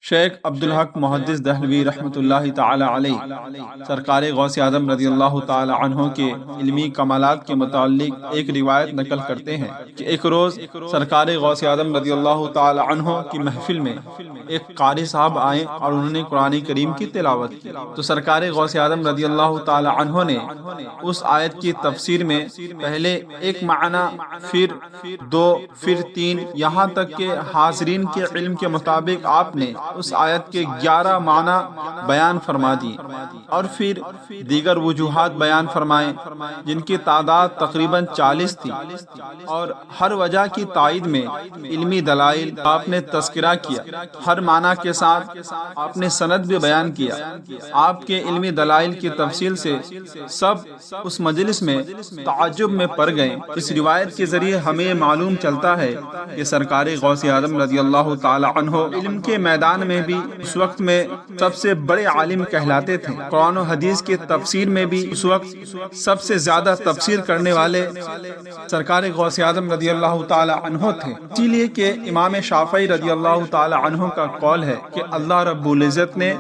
شیخ عبدالحق محدث دہلوی رحمۃ اللہ تعالی علیہ سرکار غوث اعظم رضی اللہ تعالی عنہ کے علمی کمالات کے متعلق ایک روایت نقل کرتے ہیں کہ ایک روز سرکار غوث اعظم رضی اللہ تعالی عنہ کی محفل میں ایک قاری صاحب آئے اور انہوں نے قرآن کریم کی تلاوت کی تو سرکار غوث اعظم رضی اللہ تعالی عنہ نے اس آیت کی تفسیر میں پہلے ایک معنی پھر دو پھر تین یہاں تک کہ حاضرین کے علم کے مطابق آپ نے اس آیت کے 11 معنی بیان فرما دی اور پھر دیگر وجوہات بیان فرمائیں جن کی تعداد تقریباً 40 تھی اور ہر وجہ کی تائید میں علمی دلائل آپ نے تذکرہ کیا، ہر معنی کے ساتھ آپ نے سند بھی بیان کیا۔ آپ کے علمی دلائل کی تفصیل سے سب اس مجلس میں تعجب میں پڑ گئے۔ اس روایت کے ذریعے ہمیں معلوم چلتا ہے کہ سرکار غوث اعظم رضی اللہ تعالی عنہ علم کے میدان میں بھی اس وقت میں سب سے بڑے عالم کہلاتے تھے۔ قرآن و حدیث کے تفسیر میں بھی اس وقت سب سے زیادہ تفسیر کرنے والے سرکار غوث اعظم رضی اللہ تعالی عنہ تھے، اسی لیے کہ امام شافعی رضی اللہ تعالی عنہ کا قول ہے کہ اللہ رب العزت نے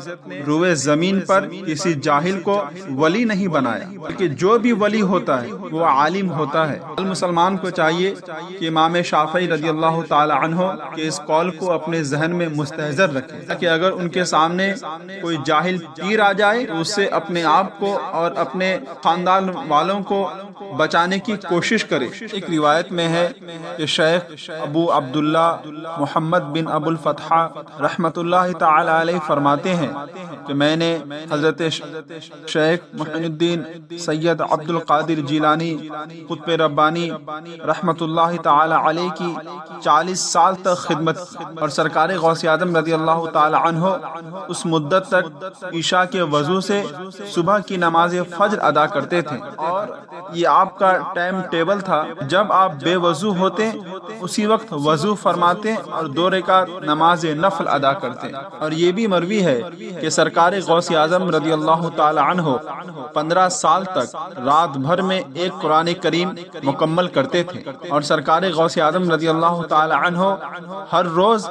روئے زمین پر کسی جاہل کو ولی نہیں بنایا، بلکہ جو بھی ولی ہوتا ہے وہ عالم ہوتا ہے۔ مسلمان کو چاہیے کہ امام شافعی رضی اللہ تعالی عنہ کے اس قول کو اپنے ذہن میں مستحضر رکھے تاکہ اگر ان کے سامنے کوئی جاہل پیر آ جائے تو اس سے اپنے آپ کو اور اپنے خاندان والوں کو بچانے کی کوشش کرے۔ ایک روایت میں ہے کہ شیخ ابو عبداللہ محمد بن ابو الفتح رحمۃ اللہ تعالی علیہ فرماتے ہیں کہ میں نے حضرت شیخ محی الدین سید عبد القادر جیلانی قطب ربانی رحمۃ اللہ تعالی علیہ کی 40 سال تک خدمت اور سرکار غوث اعظم رضی اللہ تعالی عنہ اس مدت تک عشاء کے وضو سے صبح کی نماز فجر ادا کرتے تھے اور یہ آپ کا ٹائم ٹیبل تھا۔ جب آپ بے وضو ہوتے اسی وقت وضو فرماتے اور 2 رکعت نماز نفل ادا کرتے۔ اور یہ بھی مروی ہے کہ سرکار غوث اعظم رضی اللہ تعالی عنہ 15 سال تک رات بھر میں ایک قرآن کریم مکمل کرتے تھے اور سرکار غوث اعظم رضی اللہ تعالی عنہ ہر روز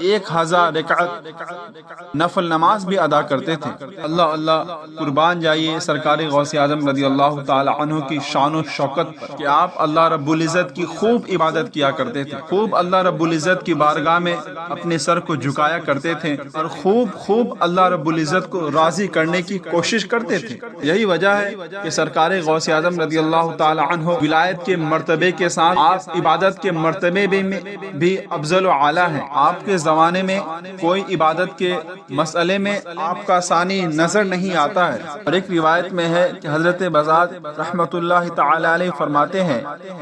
1000 رکعت نفل نماز بھی ادا کرتے تھے۔ اللہ اللہ قربان جائیے سرکار غوث اعظم رضی اللہ تعالی عنہ کی شان و شوکت پر کہ آپ اللہ رب العزت کی خوب عبادت کیا کرتے تھے، خوب اللہ رب العزت کی بارگاہ میں اپنے سر کو جھکایا کرتے تھے اور خوب اللہ رب العزت کو راضی کرنے کی کوشش کرتے تھے۔ یہی وجہ ہے کہ سرکار غوث اعظم رضی اللہ تعالی عنہ ولایت کے مرتبے کے ساتھ آپ عبادت کے مرتبے میں بھی افضل و اعلیٰ ہیں۔ آپ کے زمانے میں کوئی عبادت کے مسئلے میں آپ کا ثانی نظر نہیں آتا ہے۔ اور ایک روایت میں ہے کہ حضرت بزاد رحمۃ اللہ تعالی علیہ فرماتے ہیں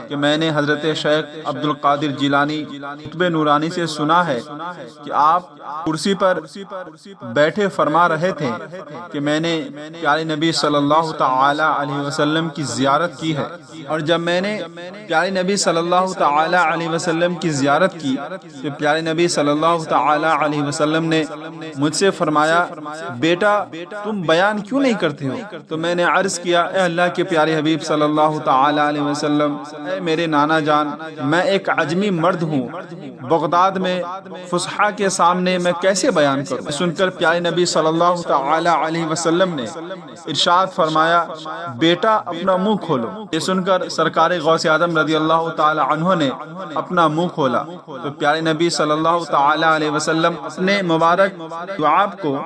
کہ میں نے حضرت شیخ عبد القادر جیلانی قطب نورانی سے سنا ہے کہ آپ کرسی پر بیٹھے فرما رہے تھے کہ میں نے پیارے نبی صلی اللہ تعالی علیہ وسلم کی زیارت کی ہے، اور جب میں نے پیارے نبی صلی اللہ تعالی علیہ وسلم کی زیارت کی تو پیارے نبی صلی اللہ تعالی علیہ وسلم نے مجھ سے فرمایا بیٹا تم بیان کیوں نہیں کرتے ہو؟ تو میں نے عرض کیا اے اللہ کے پیارے حبیب صلی اللہ تعالی علیہ وسلم، اے میرے نانا جان، میں ایک عجمی مرد ہوں، بغداد میں فصحاء کے سامنے میں کیسے بیان کروں؟ سن کر پیارے نبی صلی اللہ تعالی علیہ وسلم نے ارشاد فرمایا بیٹا اپنا منہ کھولو۔ یہ سن کر سرکار غوث اعظم رضی اللہ تعالی عنہ نے اپنا منہ کھولا تو پیارے نبی صلی اللہ تعالی علیہ وسلم اپنے مبارک دعاب کو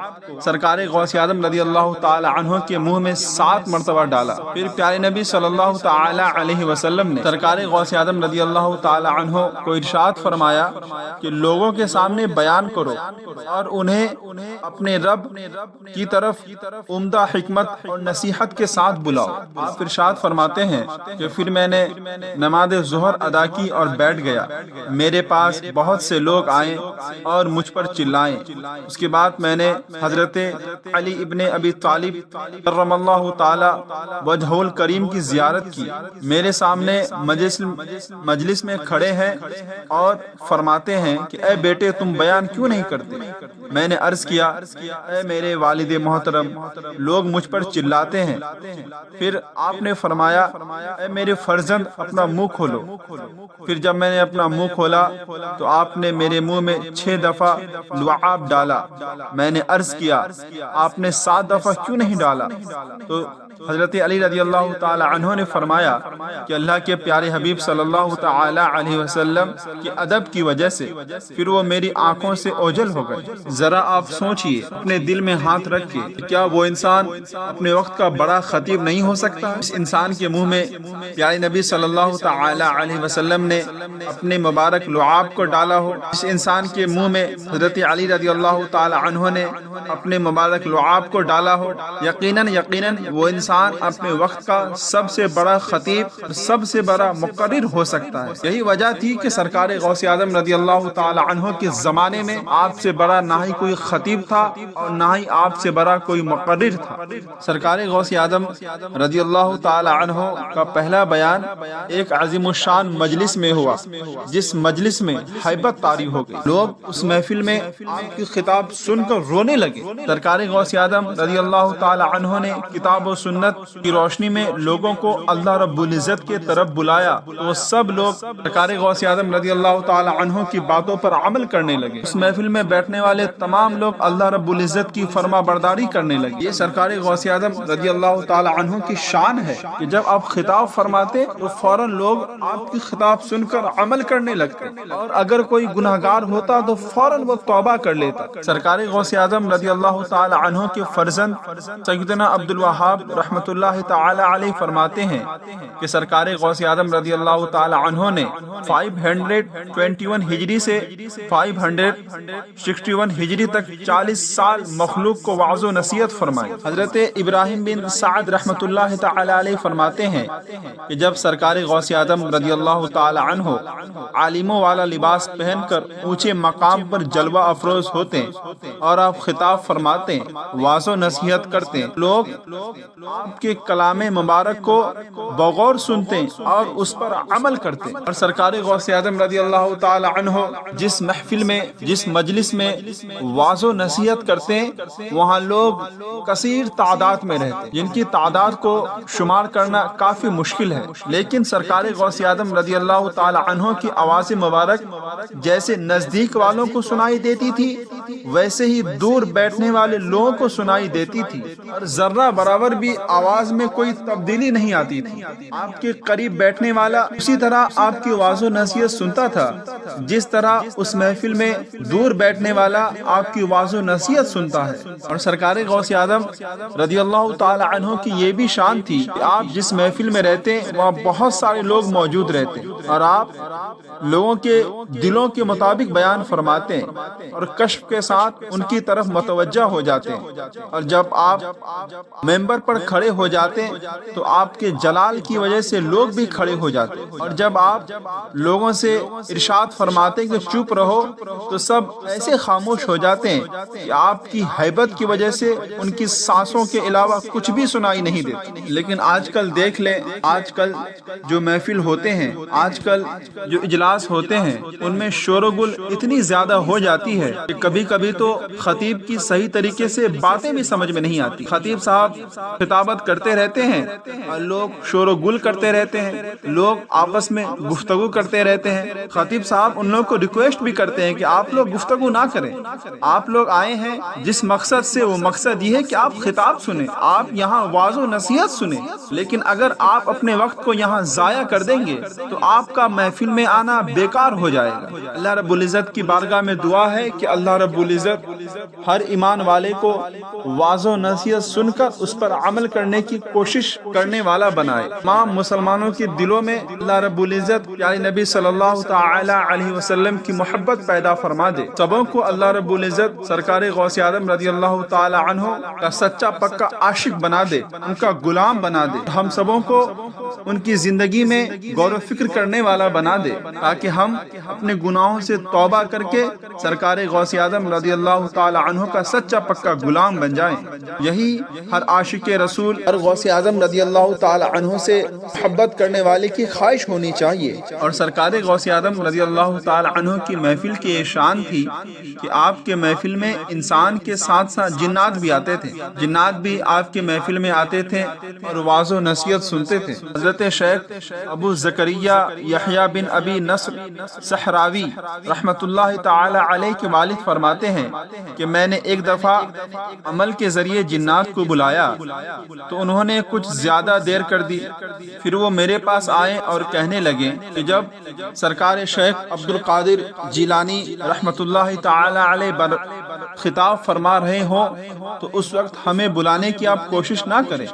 سرکار غوث اعظم رضی اللہ تعالی عنہ کے منہ میں 7 مرتبہ ڈالا۔ پھر پیارے نبی صلی اللہ تعالی علیہ وسلم نے سرکار غوث اعظم رضی اللہ تعالی عنہ کو ارشاد فرمایا کہ لوگوں کے سامنے بیان کرو اور انہیں اپنے رب کی طرف عمدہ حکمت اور نصیحت کے ساتھ بلاؤ۔ آپ ارشاد فرماتے ہیں کہ پھر میں نے نماز ظہر ادا کی اور بیٹھ گیا، میرے پاس بہت سے لوگ آئے اور مجھ پر چلائیں۔ اس کے بعد میں نے حضرت علی ابن ابی طالب کرم اللہ تعالی وجہہ الکریم کی زیارت زیارت کی، میرے سامنے مجلس میں کھڑے ہیں اور فرماتے ہیں کہ اے بیٹے تم بیان کیوں نہیں کرتے؟ میں نے عرض کیا اے میرے والد محترم، لوگ مجھ پر چلاتے ہیں۔ پھر آپ نے فرمایا اے میرے فرزند اپنا منہ کھولو۔ پھر جب میں نے اپنا منہ کھولا تو آپ نے میرے منہ میں 6 دفعہ لعاب ڈالا۔ میں نے عرض کیا آپ نے 7 دفعہ کیوں نہیں ڈالا؟ تو حضرت علی رضی اللہ تعالی عنہ نے فرمایا کہ اللہ کے پیارے حبیب صلی اللہ تعالی علیہ وسلم کے ادب کی وجہ سے پھر وہ میری آنکھوں سے اوجھل ہو گئے۔ ذرا آپ سوچئے، اپنے دل میں ہاتھ رکھ کے، کیا وہ انسان اپنے وقت کا بڑا خطیب نہیں ہو سکتا؟ اس انسان کے منہ میں پیارے نبی صلی اللہ تعالی علیہ وسلم نے اپنے مبارک لعاب کو ڈالا ہو، اس انسان کے منہ میں حضرت علی رضی اللہ تعالی عنہ نے اپنے مبارک لعاب کو ڈالا ہو، یقیناً وہ انسان اپنے وقت کا سب سے بڑا خطیب، سب سے بڑا مقرر ہو سکتا ہے۔ یہی وجہ تھی کہ سرکار غوث اعظم رضی اللہ تعالی عنہ کے زمانے میں آپ سے بڑا نہ ہی کوئی خطیب تھا اور نہ ہی آپ سے بڑا کوئی مقرر تھا۔ سرکار غوث اعظم رضی اللہ تعالی عنہ کا پہلا بیان ایک عظیم الشان مجلس میں ہوا، جس مجلس میں ہیبت طاری ہو گئی۔ لوگ اس محفل میں آپ کی خطاب سن کر رونے لگے۔ سرکار غوث اعظم رضی اللہ تعالی عنہ نے کتاب و سنت کی روشنی میں لوگوں کو اللہ رب العزت کے طرف بلایا تو وہ سب لوگ سرکار غوث اعظم رضی اللہ تعالی عنہ کی باتوں پر عمل کرنے لگے۔ اس محفل میں بیٹھنے والے تمام لوگ اللہ رب العزت کی فرما برداری کرنے لگے۔ یہ سرکار غوث اعظم رضی اللہ تعالی عنہ کی شان ہے کہ جب آپ خطاب فرماتے تو فوراً لوگ آپ کی خطاب سن کر عمل کرنے لگتے، اور اگر کوئی گناہگار ہوتا تو فوراً وہ توبہ کر لیتا۔ سرکار غوث اعظم رضی اللہ تعالی عنہ کے فرزند سیدنا عبد الوہاب رحمۃ اللہ تعالی علیہ فرماتے ہیں کہ سرکار غوث اعظم رضی اللہ تعالی عنہ نے 521 ہجری سے 561 ہجری تک 40 سال مخلوق کو وعظ و نصیحت فرمائی۔ حضرت ابراہیم بن سعد رحمۃ اللہ تعالی علیہ فرماتے ہیں کہ جب سرکار غوث اعظم رضی اللہ تعالی عنہ عالموں والا لباس پہن کر اونچے مقام پر جلوہ افروز ہوتے اور آپ خطاب فرماتے، وعظ و نصیحت کرتے، لوگ آپ کے کلام مبارک کو بغور سنتے اور اس پر عمل کرتے۔ اور سرکار غوث اعظم رضی اللہ تعالی عنہ جس محفل میں، جس مجلس میں وعظ و نصیحت کرتے وہاں لوگ کثیر تعداد میں رہتے، جن کی تعداد کو شمار کرنا کافی مشکل ہے، لیکن سرکار غوث اعظم رضی اللہ تعالی عنہ کی آواز مبارک جیسے نزدیک والوں کو سنائی دیتی تھی ویسے ہی دور بیٹھنے والے لوگوں کو سنائی دیتی تھی، اور ذرہ برابر بھی آواز میں کوئی تبدیلی نہیں آتی تھی۔ آپ کے قریب بیٹھنے والا اسی طرح آپ کی آواز و نصیحت سنتا تھا جس طرح اس محفل میں دور بیٹھنے والا آپ کی آواز و نصیحت سنتا ہے۔ اور سرکار غوث اعظم رضی اللہ تعالی عنہ کی یہ بھی شان تھی کہ آپ جس محفل میں رہتے وہاں بہت سارے لوگ موجود رہتے اور آپ لوگوں کے دلوں کے مطابق بیان فرماتے ہیں اور کشف کے ساتھ ان کی طرف متوجہ ہو جاتے ہیں، اور جب آپ ممبر پر کھڑے ہو جاتے تو آپ کے جلال کی وجہ سے لوگ بھی کھڑے ہو جاتے، اور جب آپ لوگوں سے ارشاد فرماتے کہ چپ رہو تو سب ایسے خاموش ہو جاتے ہیں کہ آپ کی ہیبت کی وجہ سے ان کی سانسوں کے علاوہ کچھ بھی سنائی نہیں دیتا۔ لیکن آج کل دیکھ لیں، آج کل جو محفل ہوتے ہیں، آج کل جو اجلاس ہوتے ہیں، ان میں شور و گل اتنی زیادہ ہو جاتی ہے کہ کبھی کبھی تو خطیب کی صحیح طریقے سے باتیں بھی سمجھ میں نہیں آتی۔ خطیب صاحب خطابت کرتے رہتے ہیں اور لوگ شور و گل کرتے رہتے ہیں، لوگ آپس میں گفتگو کرتے رہتے ہیں۔ خطیب صاحب ان لوگوں کو ریکویسٹ بھی کرتے ہیں کہ آپ لوگ گفتگو نہ کریں، آپ لوگ آئے ہیں جس مقصد سے، وہ مقصد یہ ہے کہ آپ خطاب سنیں، آپ یہاں واعظ و نصیحت سنیں، لیکن اگر آپ اپنے وقت کو یہاں ضائع کر دیں گے تو آپ کا محفل میں آنا بیکار ہو جائے گا۔ اللہ رب العزت کی بارگاہ میں دعا ہے کہ اللہ رب العزت ہر ایمان والے کو واعظ و نصیحت سن کر اس پر عمل کرنے کی کوشش کرنے والا بنائے۔ تمام مسلمانوں کے دلوں میں اللہ رب العزت پیارے نبی صلی اللہ تعالی علیہ وسلم کی محبت پیدا فرما دے۔ سبوں کو اللہ رب العزت سرکار غوث اعظم رضی اللہ تعالی عنہ کا سچا پکا عاشق بنا دے، ان کا غلام بنا دے، ہم سبوں کو ان کی زندگی میں غور و فکر کرنے والا بنا دے، تاکہ ہم اپنے گناہوں سے توبہ کر کے سرکار غوث اعظم رضی اللہ تعالی عنہ کا سچا پکا غلام بن جائیں۔ یہی ہر عاشق رسول اور غوث اعظم رضی اللہ تعالی تعالی عنہ سے محبت کرنے والے کی خواہش ہونی چاہیے۔ اور سرکار غوث اعظم رضی اللہ تعالی عنہ کی محفل کی یہ شان تھی کہ آپ کے محفل میں انسان کے ساتھ ساتھ جنات بھی آتے تھے، جنات بھی آپ کے محفل میں آتے تھے اور واعظ و نصیحت سنتے تھے۔ حضرت شیخ ابو زکریا یحییٰ بن ابی نصر صحراوی رحمۃ اللہ تعالی علیہ کے والد فرماتے ہیں کہ میں نے ایک دفعہ عمل کے ذریعے جنات کو بلایا تو انہوں نے کچھ زیادہ دیر کر دی، پھر وہ میرے پاس آئے اور کہنے لگے کہ جب سرکار شیخ عبد القادر جیلانی رحمۃ اللہ تعالی علیہ خطاب فرما رہے ہوں تو اس وقت ہمیں بلانے کی آپ کوشش نہ کریں۔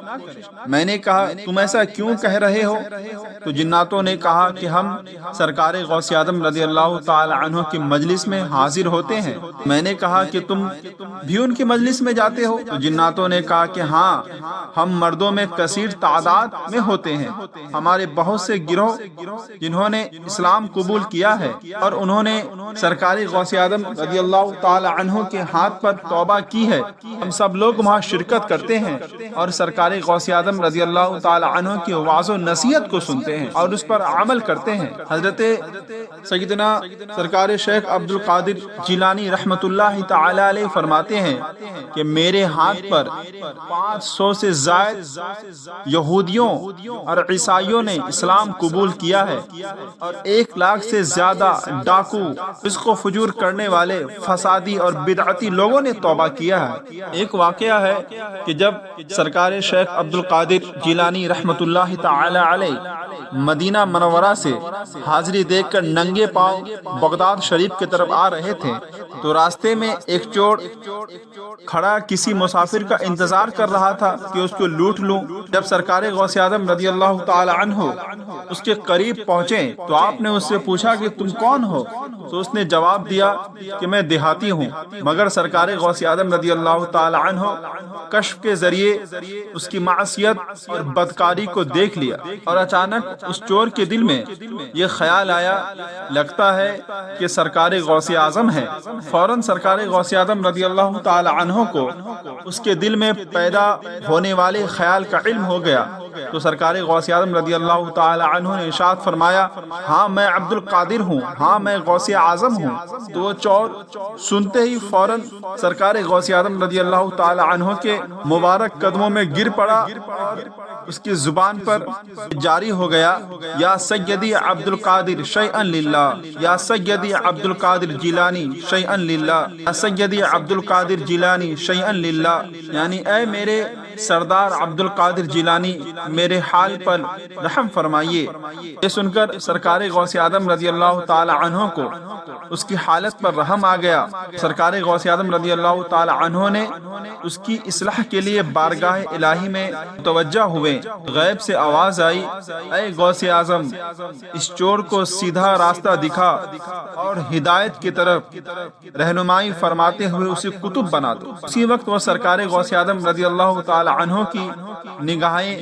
میں نے کہا تم ایسا کیوں کہہ رہے ہو؟ تو جناتوں نے کہا کہ ہم سرکار غوث اعظم رضی اللہ تعالی عنہ کی مجلس میں حاضر ہوتے ہیں۔ میں نے کہا کہ تم بھی ان کی مجلس میں جاتے ہو؟ تو جناتوں نے کہا کہ ہاں، ہم مردوں میں کثیر تعداد میں ہوتے ہیں، ہمارے بہت سے گروہ جنہوں نے اسلام قبول کیا ہے اور انہوں نے سرکار غوث اعظم رضی اللہ تعالی عنہ کے ہاتھ پر توبہ کی ہے، ہم سب لوگ وہاں شرکت کرتے ہیں اور سرکار غوث اعظم رضی اللہ تعالی عنہ کی واعظ و نصیحت کو سنتے ہیں اور اس پر عمل کرتے ہیں۔ حضرت سیدنا سرکار شیخ عبد القادر جیلانی رحمۃ اللہ تعالی علیہ فرماتے ہیں کہ میرے ہاتھ پر 500 سے زائد یہودیوں اور عیسائیوں نے اسلام قبول کیا ہے اور 1 لاکھ سے زیادہ ڈاکو، فسق و فجور کرنے والے فسادی اور بدعتی لوگوں نے توبہ کیا ہے۔ ایک واقعہ ہے کہ جب سرکار شیخ عبد القادر جیلانی رحمۃ اللہ تعالی علیہ مدینہ منورہ سے حاضری دیکھ کر ننگے پاؤں بغداد شریف کی طرف آ رہے تھے تو راستے میں ایک چور کھڑا کسی مسافر کا انتظار کر رہا تھا کہ اس کو لوٹ لوں۔ جب سرکار غوث اعظم رضی اللہ تعالی عنہ اس کے قریب پہنچے تو آپ نے اس سے پوچھا کہ تم کون ہو؟ تو اس نے جواب دیا کہ میں دیہاتی ہوں، مگر سرکار غوث اعظم رضی اللہ تعالی عنہ کشف کے ذریعے اس کی معصیت اور بدکاری کو دیکھ لیا اور اچانک اس چور کے دل میں یہ خیال آیا لگتا ہے کہ سرکار غوث اعظم ہے۔ فوراً سرکار غوث اعظم رضی اللہ تعالی عنہ کو اس کے دل میں پیدا ہونے والے خیال کا علم ہو گیا تو سرکار غوث اعظم رضی اللہ تعالی عنہ نے ارشاد فرمایا ہاں میں عبد القادر ہوں، ہاں میں غوث اعظم ہوں۔ تو وہ چور سنتے ہی فوراً سرکار غوث اعظم رضی اللہ تعالی عنہ کے مبارک قدموں میں گر پڑا اور اس کی زبان پر جاری ہو گیا یا سیدی عبد القادر شیئا للہ، یا سیدی عبد القادر جیلانی شیئا للہ، یا سیدی عبد القادر جیلانی شیئا للہ، یعنی اے میرے سردار عبد القادر جیلانی میرے حال پر رحم فرمائیے۔ یہ سن کر سرکار غوث اعظم رضی اللہ تعالی عنہ کو اس کی حالت پر رحم آ گیا۔ سرکار غوث اعظم رضی اللہ تعالی عنہ نے اس کی اصلاح کے لیے بارگاہ الہی میں متوجہ ہوئے۔ غیب سے آواز آئی اے غوث اعظم اس چور کو سیدھا راستہ دکھا اور ہدایت کی طرف رہنمائی فرماتے ہوئے اسے قطب بنا دو۔ اسی وقت وہ سرکار غوث اعظم رضی اللہ تعالی عنہ کی نگاہیں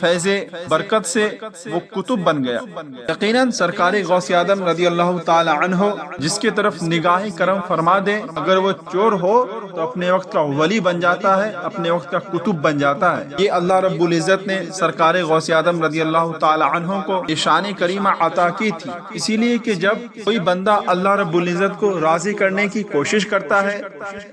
فیض برکت سے وہ قطب بن گیا۔ یقیناً سرکار غوث اعظم رضی اللہ تعالی عنہ جس کی طرف نگاہیں کرم فرما دے اگر وہ چور ہو تو اپنے وقت کا ولی بن جاتا ہے، اپنے وقت کا قطب بن جاتا ہے۔ یہ اللہ رب العزت نے سرکار غوث اعظم رضی اللہ تعالی عنہ کو یہ شان کریمہ عطا کی تھی، اسی لیے کہ جب کوئی بندہ اللہ رب العزت کو راضی کرنے کی کوشش کرتا ہے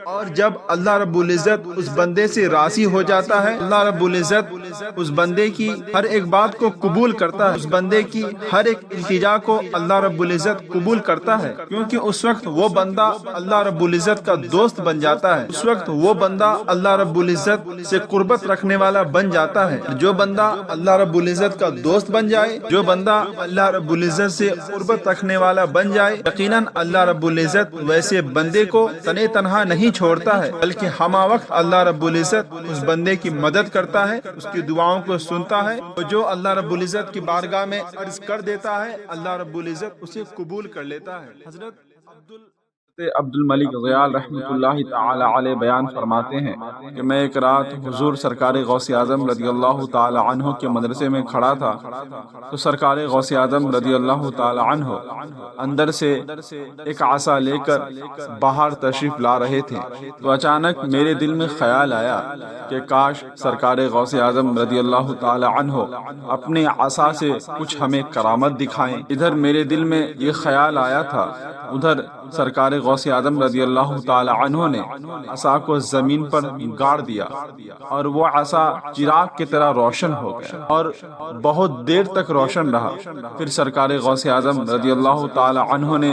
اور جب اللہ رب العزت اس بندے سے راضی ہو جاتا ہے، اللہ رب العزت اس بندے کی ہر ایک بات کو قبول کرتا ہے، اس بندے کی ہر ایک التجا کو اللہ رب العزت قبول کرتا ہے، کیونکہ اس وقت وہ بندہ اللہ رب العزت کا دوست بن جاتا ہے، اس وقت وہ بندہ اللہ رب العزت سے قربت رکھنے والا بن جاتا ہے۔ جو بندہ اللہ رب العزت کا دوست بن جائے، جو بندہ اللہ رب العزت سے قربت رکھنے والا بن جائے، یقیناً اللہ رب العزت ویسے بندے کو تنے تنہا نہیں چھوڑتا ہے، بلکہ ہمہ وقت اللہ رب العزت اس بندے کی مدد کرتا ہے، اس کی دعاؤں کو سنتا ہے، اور جو اللہ رب العزت کی بارگاہ میں عرض کر دیتا ہے اللہ رب العزت اسے قبول کر لیتا ہے۔ حضرت عبد الملک ضیال رحمۃ اللہ تعالی علیہ بیان فرماتے ہیں کہ میں ایک رات حضور سرکار غوث اعظم رضی اللہ تعالی عنہ کے مدرسے میں کھڑا تھا تو سرکار غوث اعظم رضی اللہ تعالی عنہ اندر سے ایک عصا لے کر باہر تشریف لا رہے تھے تو اچانک میرے دل میں خیال آیا کہ کاش سرکار غوث اعظم رضی اللہ تعالی عنہ اپنے عصا سے کچھ ہمیں کرامت دکھائیں۔ ادھر میرے دل میں یہ خیال آیا تھا، ادھر سرکار غوث اعظم رضی اللہ تعالی عنہ نے عصا کو زمین پر گاڑ دیا اور وہ عصا چراغ کی طرح روشن ہو گیا اور بہت دیر تک روشن رہا۔ پھر سرکار غوث اعظم رضی اللہ تعالی عنہ نے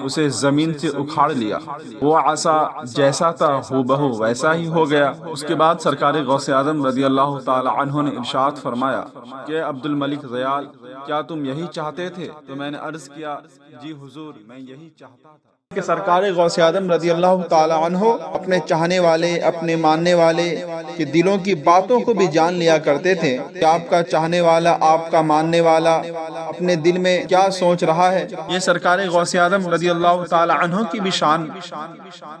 اسے زمین سے اکھاڑ لیا، وہ عصا جیسا تھا ہو بہو ویسا ہی ہو گیا۔ اس کے بعد سرکار غوث اعظم رضی اللہ تعالی عنہ نے ارشاد فرمایا کہ عبد الملک ضیال، کیا تم یہی چاہتے تھے؟ تو میں نے عرض کیا جی حضور، میں یہی چاہتا تھا کہ سرکار غوث اعظم رضی اللہ تعالی عنہ اپنے چاہنے والے، اپنے ماننے والے کے دلوں کی باتوں کو بھی جان لیا کرتے تھے کہ آپ کا چاہنے والا، آپ کا ماننے والا اپنے دل میں کیا سوچ رہا ہے۔ یہ سرکار غوث اعظم رضی اللہ تعالی عنہ کی بھی شان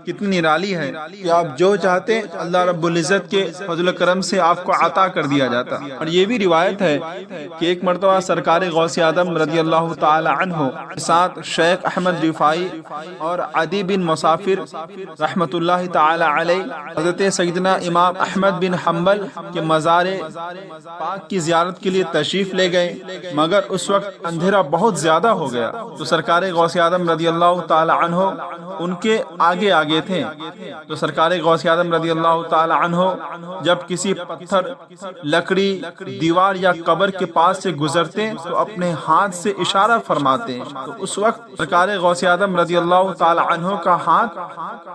کتنی نرالی ہے کہ آپ جو چاہتے اللہ رب العزت کے فضل و کرم سے آپ کو عطا کر دیا جاتا۔ اور یہ بھی روایت ہے کہ ایک مرتبہ سرکار غوث اعظم رضی اللہ تعالی عنہ ساتھ شیخ احمد رفاعی اور عدی بن مسافر رحمت اللہ تعالی علیہ حضرت سیدنا امام احمد بن حنبل کے مزار پاک کی زیارت کے لیے تشریف لے گئے، مگر اس وقت اندھیرا بہت زیادہ ہو گیا تو سرکار غوث اعظم رضی اللہ تعالی عنہ ان کے آگے آگے تھے۔ تو سرکار غوث اعظم رضی اللہ تعالی عنہ جب کسی پتھر، لکڑی، دیوار یا قبر کے پاس سے گزرتے تو اپنے ہاتھ سے اشارہ فرماتے، تو اس وقت سرکار غوث اعظم رضی اللہ تعالی عنہ کا ہاتھ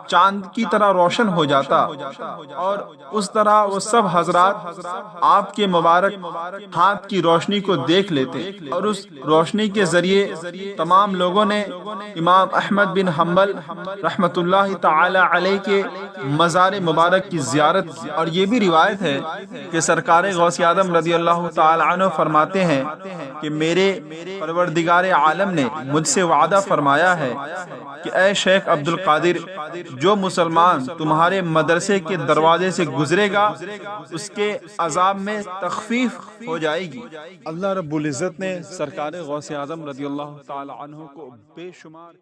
چاند کی طرح روشن ہو جاتا اور اس طرح وہ سب حضرات آپ کے مبارک ہاتھ کی روشنی کو دیکھ لیتے اور اس روشنی کے ذریعے تمام لوگوں نے امام احمد بن حنبل رحمت اللہ تعالی علیہ کے مزار مبارک کی زیارت کی۔ اور یہ بھی روایت ہے کہ سرکار غوث اعظم رضی اللہ تعالی عنہ فرماتے ہیں کہ میرے پروردگار عالم نے مجھ سے وعدہ فرمایا ہے کہ اے شیخ عبد القادر، جو مسلمان تمہارے مدرسے کے دروازے سے گزرے گا اس کے عذاب میں تخفیف ہو جائے گی۔ اللہ رب العزت نے سرکار غوث اعظم رضی اللہ تعالی عنہ کو بے شمار